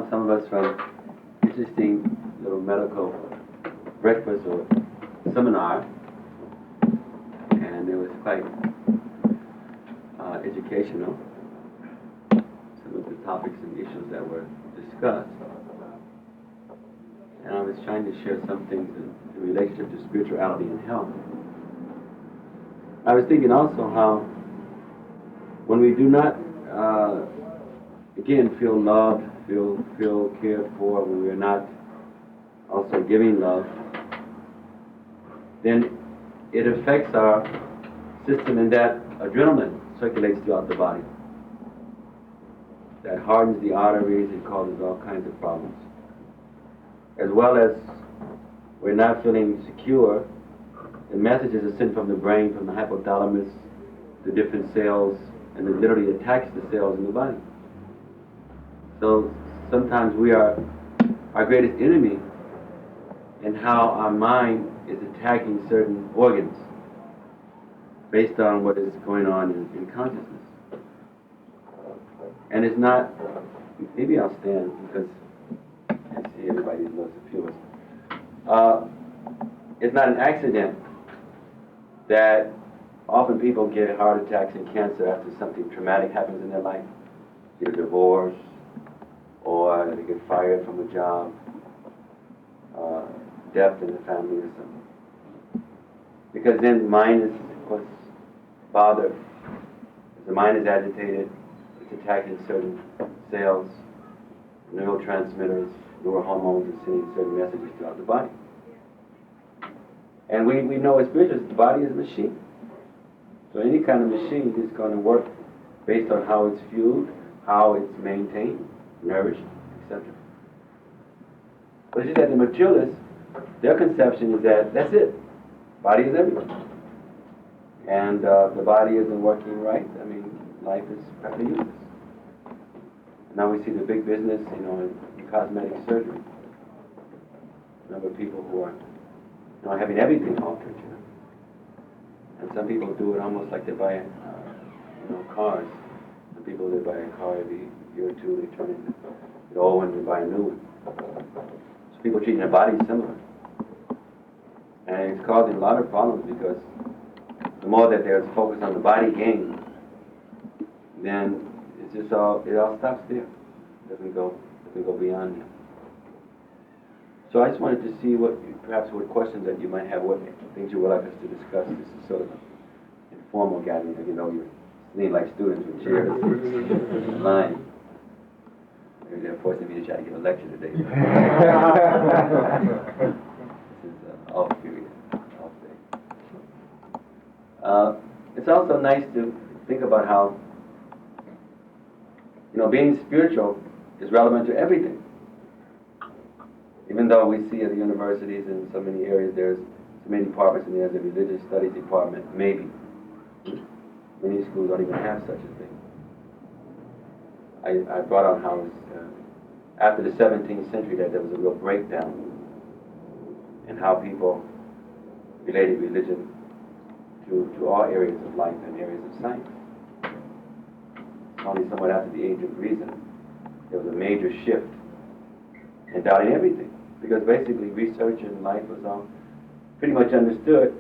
Some of us from interesting little medical breakfast or seminar, and it was quite educational. Some of the topics and issues that were discussed, and I was trying to share some things in relationship to spirituality and health. I was thinking also how when we do not again feel loved, feel cared for, when we're not also giving love, then it affects our system, and that adrenaline circulates throughout the body. That hardens the arteries and causes all kinds of problems. As well as we're not feeling secure, the messages are sent from the brain, from the hypothalamus, to different cells, and it literally attacks the cells in the body. So sometimes we are our greatest enemy in how our mind is attacking certain organs based on what is going on in consciousness. And it's not, maybe I'll stand because I see everybody loves the purest. It's not an accident that often people get heart attacks and cancer after something traumatic happens in their life, either divorce, or they get fired from a job, death in the family or something. Because then the mind is, of course, bothered. As the mind is agitated, it's attacking certain cells, neurotransmitters, neurohormones, and sending certain messages throughout the body. And we know as spiritualists, the body is a machine. So any kind of machine is going to work based on how it's fueled, how it's maintained, nourished, etc. But it's just that the materialists, their conception is that that's it. Body is everything. And the body isn't working right. I mean, life is practically useless. Now we see the big business, in cosmetic surgery. A number of people who are having everything altered, And some people do it almost like they buy, cars. Some people, they buy a car every year or two, they turn in the old one and buy a new one. So people treating their bodies similar. And it's causing a lot of problems because the more that there's focus on the body game, then it all stops there. It doesn't go beyond that. So I just wanted to see what questions that you might have, what things you would like us to discuss. This is sort of an informal gathering, you're sitting like students with chairs in line. Maybe they're forcing me to try to give a lecture today. This is off period, off day. It's also nice to think about how, being spiritual is relevant to everything. Even though we see at the universities in so many areas there's so many departments and there's a religious studies department, maybe. Many schools don't even have such a thing. I brought out how after the 17th century that there was a real breakdown in how people related religion to all areas of life and areas of science. Only somewhat after the age of reason, there was a major shift in doubting everything. Because basically research in life was all pretty much understood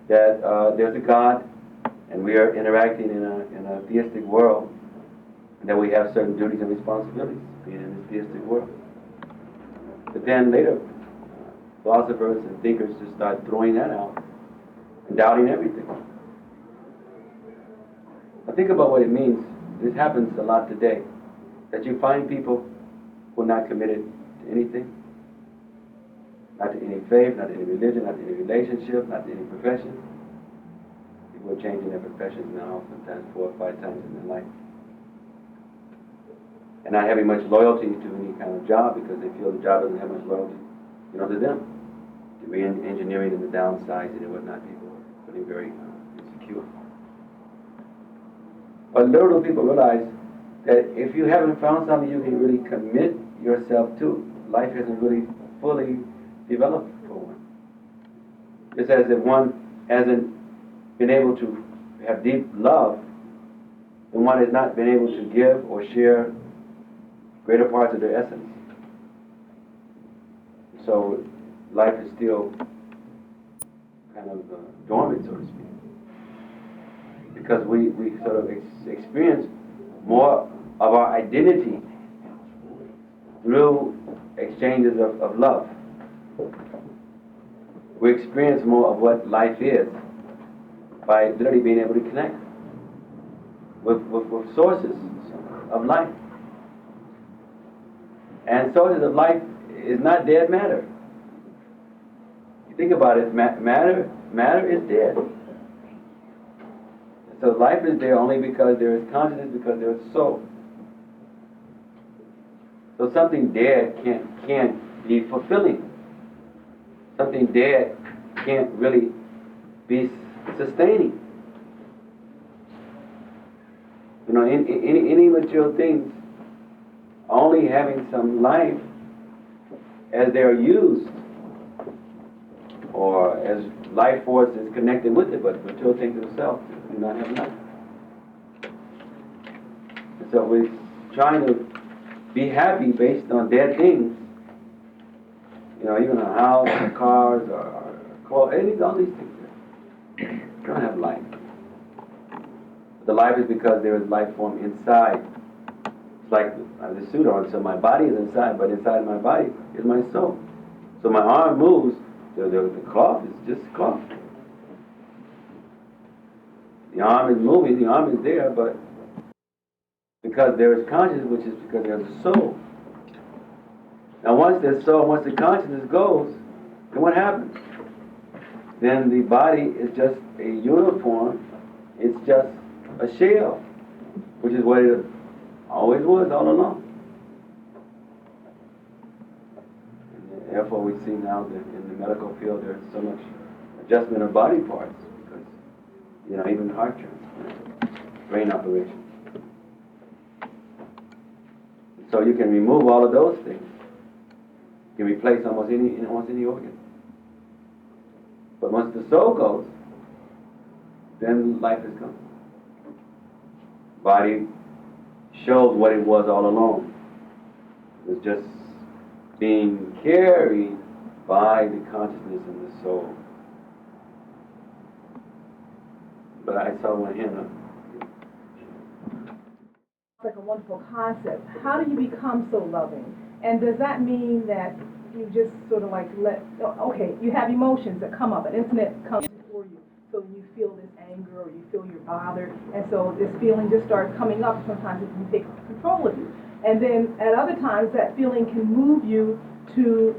that there's a God and we are interacting in a theistic world, and that we have certain duties and responsibilities being in this theistic world. But then later, philosophers and thinkers just start throwing that out and doubting everything. Now think about what it means. This happens a lot today, that you find people who are not committed to anything. Not to any faith, not to any religion, not to any relationship, not to any profession. People are changing their professions now, sometimes 4 or 5 times in their life. And not having much loyalty to any kind of job because they feel the job doesn't have much loyalty, to them. To re-engineering and the downsizing and whatnot, people are feeling very insecure. But little do people realize that if you haven't found something you can really commit yourself to, life hasn't really fully developed for one. It's as if one hasn't been able to have deep love, and one has not been able to give or share greater parts of their essence. So life is still kind of dormant, so to speak. Because we sort of experience more of our identity through exchanges of love. We experience more of what life is by literally being able to connect with sources of life. And sources of life is not dead matter. You think about it, matter is dead. So life is there only because there is consciousness, because there is soul. So something dead can't be fulfilling. Something dead can't really be sustaining. Any material things only having some life as they are used, or as life force is connected with it, but material things themselves do not have life. And so we're trying to be happy based on dead things. Even a house, or cars, or clothes, all these things. Don't have life. The life is because there is life form inside It's like I have this suit on, so my body is inside, but inside my body is my soul. So my arm moves, the cloth is just cloth. The arm is moving, the arm is there, but because there is consciousness, which is because there's a soul. Now once there's soul, once the consciousness goes, then what happens? Then the body is just a uniform, it's just a shell, which is what it always was all along. And therefore we see now that in the medical field there's so much adjustment of body parts, because, even heart transplant, brain operation. So you can remove all of those things. You can replace almost any organ. But once the soul goes, then life is gone. Body shows what it was all along. It was just being carried by the consciousness and the soul. But I saw one here. It's like a wonderful concept. How do you become so loving? And does that mean that you just sort of like you have emotions that come up, an incident comes before you, so you feel this anger or you feel you're bothered, and so this feeling just starts coming up. Sometimes it can take control of you, and then at other times that feeling can move you to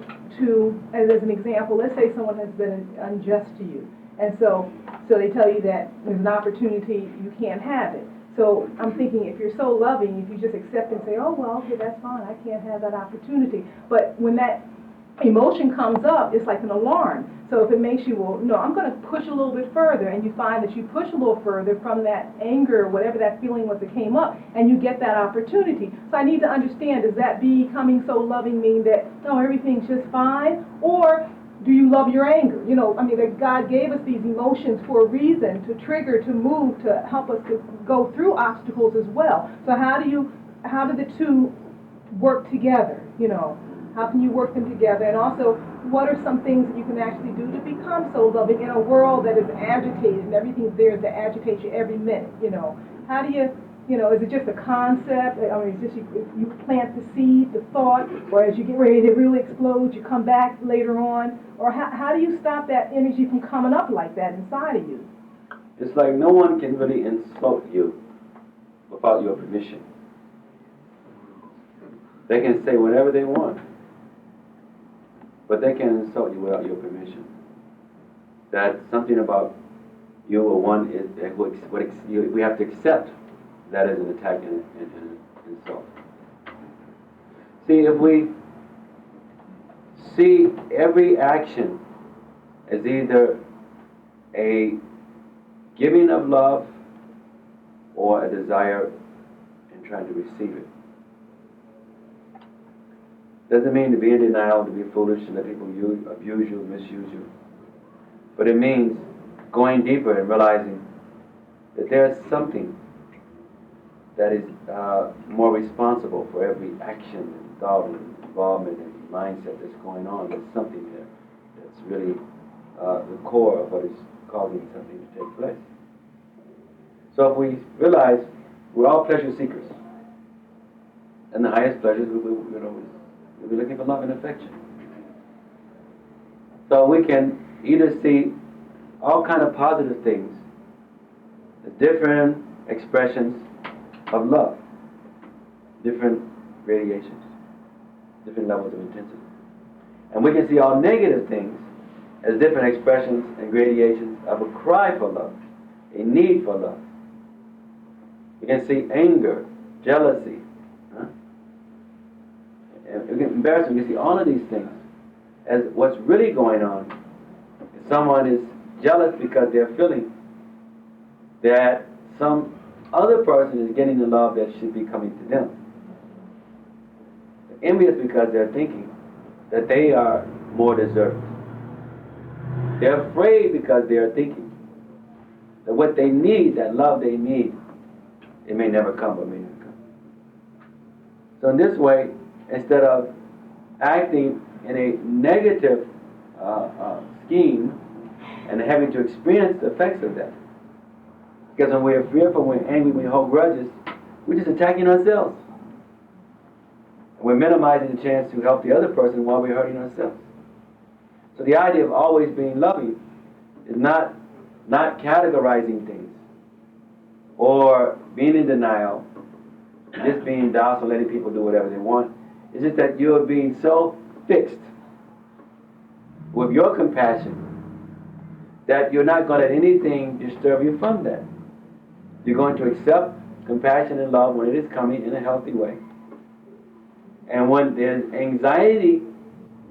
as an example, let's say someone has been unjust to you, and so they tell you that there's an opportunity, you can't have it. So I'm thinking, if you're so loving, if you just accept and say, oh, well, okay, that's fine, I can't have that opportunity. But when that emotion comes up, it's like an alarm. So if it makes you, well, no, I'm going to push a little bit further, and you find that you push a little further from that anger or whatever that feeling was that came up, and you get that opportunity. So I need to understand, does that becoming so loving mean that, no, everything's just fine? Or do you love your anger? That God gave us these emotions for a reason, to trigger, to move, to help us to go through obstacles as well. So how do the two work together? How can you work them together? And also, what are some things that you can actually do to become so loving in a world that is agitated and everything's there to agitate you every minute? How do you, is it just a concept? Is this you plant the seed, the thought, or as you get ready to really explode, you come back later on? Or how do you stop that energy from coming up like that inside of you? It's like no one can really insult you without your permission. They can say whatever they want, but they can insult you without your permission. That's something about you or one is we have to accept that as an attack and insult. See, if we see every action as either a giving of love or a desire in trying to receive it. Doesn't mean to be in denial, to be foolish, and let people abuse you, misuse you. But it means going deeper and realizing that there's something that is more responsible for every action and thought and involvement and mindset that's going on. There's something there that's really the core of what is causing something to take place. So if we realize we're all pleasure seekers, and the highest pleasures we'll be looking for love and affection. So we can either see all kind of positive things as different expressions of love, different radiations, different levels of intensity. And we can see all negative things as different expressions and gradations of a cry for love, a need for love. We can see anger, jealousy, embarrassment. We can see all of these things as what's really going on. If someone is jealous because they're feeling that some other person is getting the love that should be coming to them. They're envious because they're thinking that they are more deserving. They're afraid because they're thinking that what they need, that love they need, it may never come, but may never come. So in this way, instead of acting in a negative scheme and having to experience the effects of that, because when we're fearful, when we're angry, when we hold grudges, we're just attacking ourselves. And we're minimizing the chance to help the other person while we're hurting ourselves. So the idea of always being loving is not categorizing things or being in denial, just being docile, letting people do whatever they want. It's just that you're being so fixed with your compassion that you're not going to let anything disturb you from that. You're going to accept compassion and love when it is coming in a healthy way. And when there's anxiety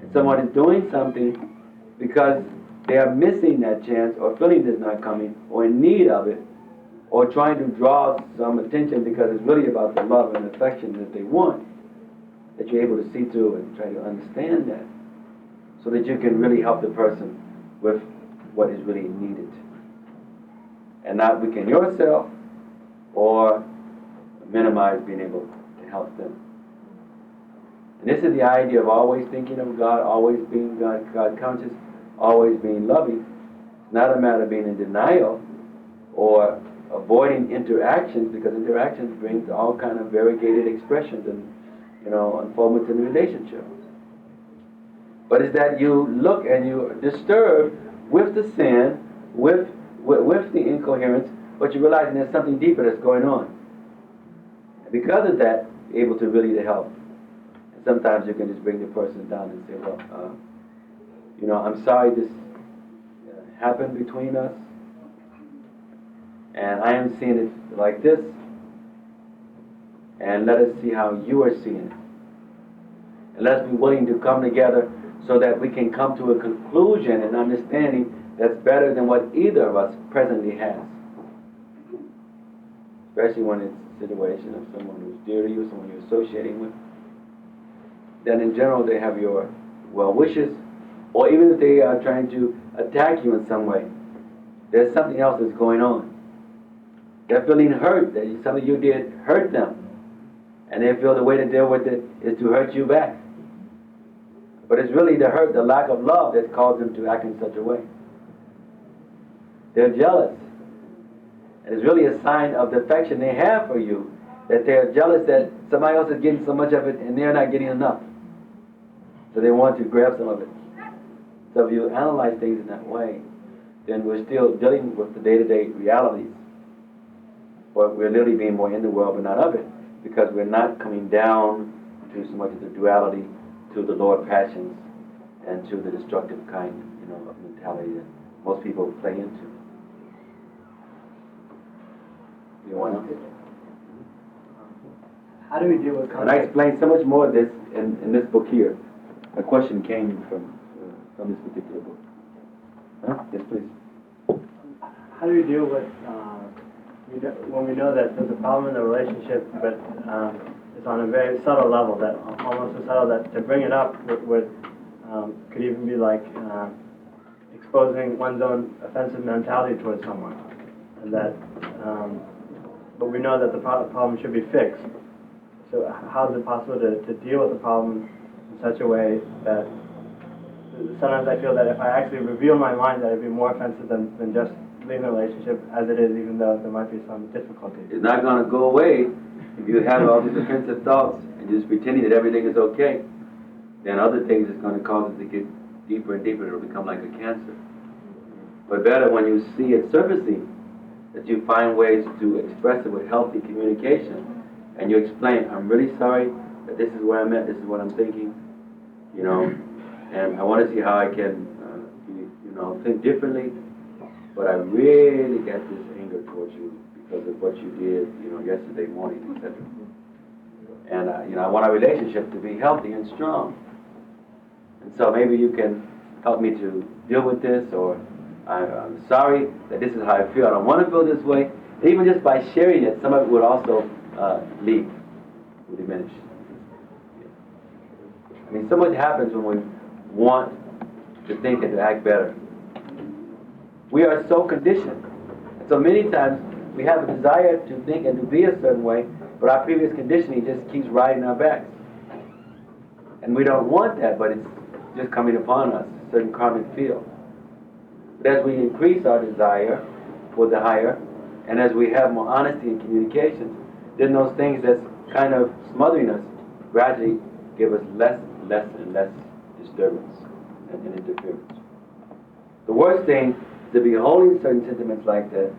and someone is doing something because they are missing that chance or feeling it's not coming or in need of it or trying to draw some attention because it's really about the love and affection that they want, that you're able to see through and try to understand that so that you can really help the person with what is really needed and not weaken yourself or minimize being able to help them. And this is the idea of always thinking of God, always being God conscious, always being loving. It's not a matter of being in denial or avoiding interactions, because interactions brings all kind of variegated expressions and unfoldments in the relationship. But it's that you look and you disturb with the sin, with the incoherence, but you realize there's something deeper that's going on. And because of that, you're able to really to help. And sometimes you can just bring the person down and say, well, I'm sorry this happened between us, and I am seeing it like this, and let us see how you are seeing it. And let's be willing to come together so that we can come to a conclusion and understanding that's better than what either of us presently has. Especially when it's a situation of someone who's dear to you, someone you're associating with. Then in general they have your well wishes, or even if they are trying to attack you in some way, there's something else that's going on. They're feeling hurt, that something you did hurt them, and they feel the way to deal with it is to hurt you back. But it's really the hurt, the lack of love that's caused them to act in such a way. They're jealous. And it's really a sign of the affection they have for you, that they're jealous that somebody else is getting so much of it and they're not getting enough. So they want to grab some of it. So if you analyze things in that way, then we're still dealing with the day-to-day realities. But we're literally being more in the world but not of it, because we're not coming down to so much of the duality, to the lower passions, and to the destructive kind, of mentality that most people play into. You want to? How do we deal with conflict? And I explained so much more of this in this book here. A question came from this particular book. Huh? Yes, please. How do we deal with when we know that there's a problem in the relationship, but it's on a very subtle level, that almost so subtle that to bring it up could even be like exposing one's own offensive mentality towards someone, and that but we know that the problem should be fixed. So how is it possible to deal with the problem in such a way that sometimes I feel that if I actually reveal my mind, that it'd be more offensive than just leaving the relationship as it is, even though there might be some difficulties. It's not going to go away if you have all these offensive thoughts and you're just pretending that everything is okay. Then other things is going to cause it to get deeper and deeper. It'll become like a cancer. But better when you see it surfacing, that you find ways to express it with healthy communication, and you explain, I'm really sorry that this is where I'm at, this is what I'm thinking, and I want to see how I can, think differently, but I really got this anger towards you because of what you did, yesterday morning, etc. And, I want our relationship to be healthy and strong. And so maybe you can help me to deal with this, or I'm sorry that this is how I feel. I don't want to feel this way. And even just by sharing it, some of it would also leave, would diminish. I mean, so much happens when we want to think and to act better. We are so conditioned. And so many times we have a desire to think and to be a certain way, but our previous conditioning just keeps riding our backs. And we don't want that, but it's just coming upon us, a certain karmic field. But as we increase our desire for the higher, and as we have more honesty in communication, then those things that's kind of smothering us gradually give us less and less disturbance and interference. The worst thing is to be holding certain sentiments like that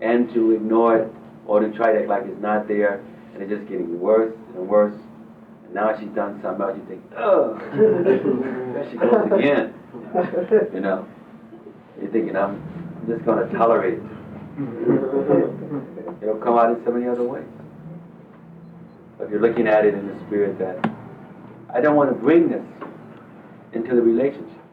and to ignore it or to try to act like it's not there, and it's just getting worse and worse. And now she's done something else, you think, oh, there she goes again. You know, you're thinking, I'm just going to tolerate it. It'll come out in so many other ways. But you're looking at it in the spirit that I don't want to bring this into the relationship.